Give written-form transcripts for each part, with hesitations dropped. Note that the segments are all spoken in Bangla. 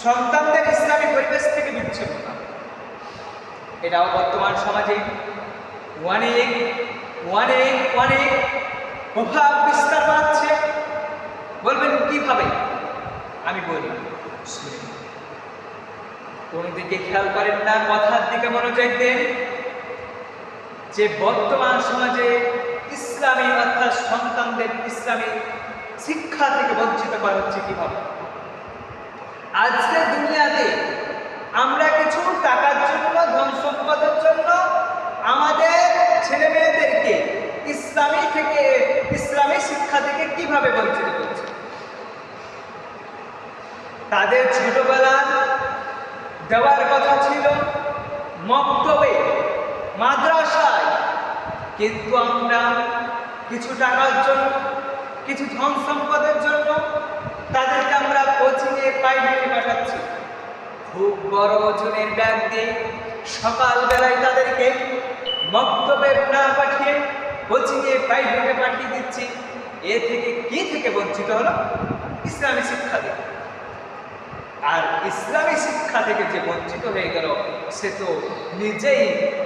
সন্তানদের ইসলামী পরিবেশ থেকে বিচ্ছিন্ন না। এটাও বর্তমান সমাজে অনেক অনেক অনেক প্রভাব বিস্তার পাচ্ছে। বলবেন কিভাবে? আমি বলি, শুনে কোন দিকে খেয়াল করেন না, কথার দিকে মনোযোগ দেন। যে বর্তমান সমাজে ইসলামী অর্থাৎ সন্তানদের ইসলামী শিক্ষা থেকে বঞ্চিত করা হচ্ছে কিভাবে। আজকের দুনিয়াতে আমরা কিছু টাকার জন্য, ধন সম্পদের জন্য আমাদের ছেলে মেয়েদেরকে ইসলামী শিক্ষা থেকে কিভাবে বঞ্চিত করছে। তাদের ছোটবেলা দেওয়ার কথা ছিল মক্তবে, মাদ্রাসায়, কিন্তু আমরা কিছু টাকার জন্য, কিছু ধন সম্পদের জন্য তাদেরকে আমরা কোচিংয়ে প্রাইভেটে পাঠাচ্ছি। খুব বড় ওজনের ব্যাগ দিয়ে সকালবেলায় তাদেরকে মক্তবে না পাঠিয়ে কোচিংয়ে প্রাইভেটে পাঠিয়ে দিচ্ছি। এ থেকে কি থেকে বঞ্চিত হলো? ইসলামী শিক্ষা থেকে। আর ইসলামী শিক্ষা থেকে যে বঞ্চিত হয়ে গেল, সে তো নিজেই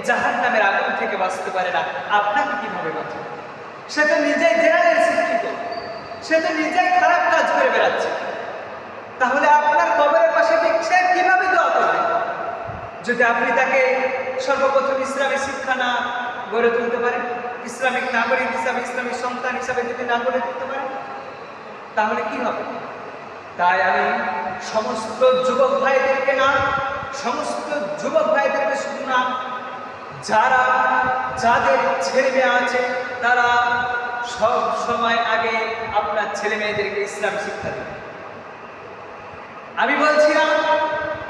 জাহান্নামের আগুন থেকে বাঁচতে পারে না, আপনাকে কিভাবে বাঁচাবে? সে তো নিজেই জেনারেল শিক্ষিত, সে তো নিজেই খারাপ কাজ করে বেড়াচ্ছে। তাহলে আপনার কবরের পাশে সে কিভাবে দোয়া করবে? যদি আপনি তাকে সর্বপ্রথম ইসলামী শিক্ষা না গড়ে তুলতে পারেন, ইসলামিক নাগরিক হিসাবে, ইসলামিক সন্তান হিসাবে যদি না গড়ে তুলতে পারেন, তাহলে কি হবে? তাই আমি সমস্ত যুবক ভাইদেরকে না, সমস্ত যুবক ভাইদেরকে শুধু না, যাদের ছেলে মেয়ে আছে তারা সব সময় আগে আপনার ছেলে মেয়েদেরকে ইসলাম শিক্ষা দেবে। আমি বলছি না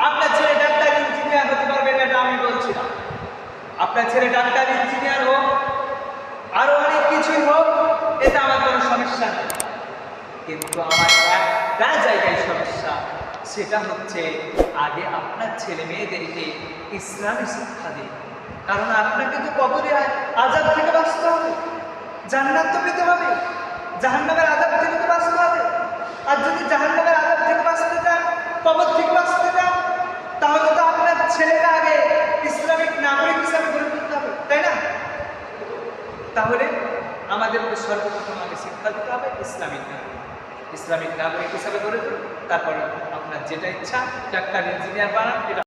আপনার ছেলে ডাক্তার ইঞ্জিনিয়ার হতে পারবে না, এটা আমি বলছি না। আপনার ছেলে ডাক্তার ইঞ্জিনিয়ার হোক, আরো অনেক কিছুই হোক, এটা আমার কোনো সমস্যা নেই। কিন্তু আমার একটা জায়গায় সমস্যা, সেটা হচ্ছে আগে আপনার ছেলে মেয়েদেরকে ইসলামী শিক্ষা দিন। কারণ আপনাকে তো কবরে আযাব থেকে বাঁচতে হবে, জান্নাত তো পেতে হবে, জাহান্নামের আযাব থেকে তো বাঁচতে হবে। আর যদি জাহান্নামের আযাব থেকে বাঁচতে চান, কবর থেকে বাঁচতে চান, তাহলে তো আপনার ছেলেকে আগে ইসলামিক নাগরিক হিসাবে গড়ে তুলতে হবে, তাই না? তাহলে আমাদেরকে সর্বপ্রথম আগে শিক্ষা দিতে হবে ইসলামিক নাগরিক হিসাবে গড়ে তুলুন। তারপরে আপনার যেটা ইচ্ছা, ডাক্তার ইঞ্জিনিয়ার বানান।